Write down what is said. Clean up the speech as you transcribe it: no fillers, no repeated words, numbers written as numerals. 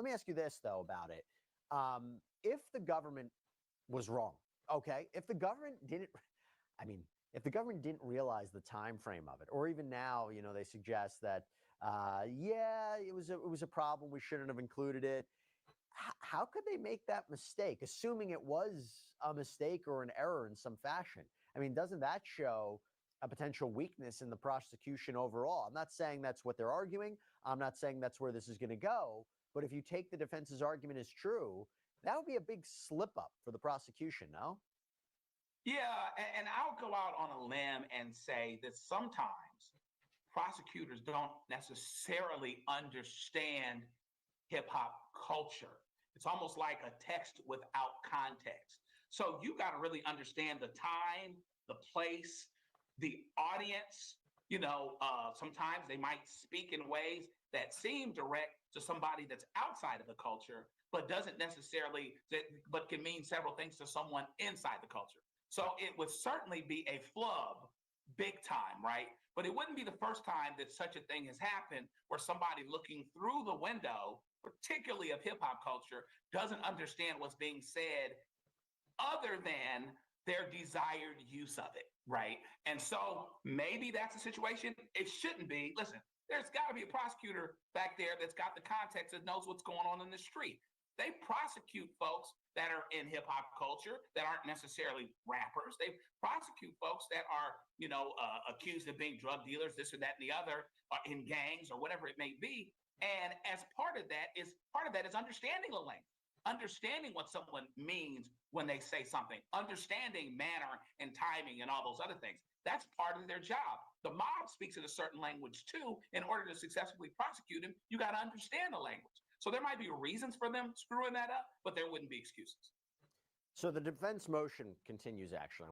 Let me ask you this, though, about it. If the government was wrong, okay, if the government didn't, I mean, if the government didn't realize the time frame of it, or even now, they suggest that, yeah, it was a problem. We shouldn't have included it. How could they make that mistake, assuming it was a mistake or an error in some fashion? I mean, doesn't that show a potential weakness in the prosecution overall? I'm not saying that's what they're arguing. I'm not saying that's where this is going to go. But if you take the defense's argument as true, that would be a big slip up for the prosecution, no? Yeah, and I'll go out on a limb and say that sometimes prosecutors don't necessarily understand hip hop culture. It's almost like a text without context. So you got to really understand the time, the place, the audience. Sometimes they might speak in ways that seem direct to somebody that's outside of the culture, but doesn't necessarily, but can mean several things to someone inside the culture. So it would certainly be a flub, big time, right? But it wouldn't be the first time that such a thing has happened where somebody looking through the window, particularly of hip hop culture, doesn't understand what's being said other than their desired use of it, right? And so maybe that's a situation. It shouldn't be. Listen, there's got to be a prosecutor back there that's got the context that knows what's going on in the street. They prosecute folks that are in hip hop culture that aren't necessarily rappers. They prosecute folks that are, accused of being drug dealers, this or that and the other, in gangs or whatever it may be. And as part of that is understanding the language, understanding what someone means when they say something, understanding manner and timing and all those other things. That's part of their job. The mob speaks in a certain language too. In order to successfully prosecute him, you got to understand the language. So there might be reasons for them screwing that up, but there wouldn't be excuses. So the defense motion continues, actually.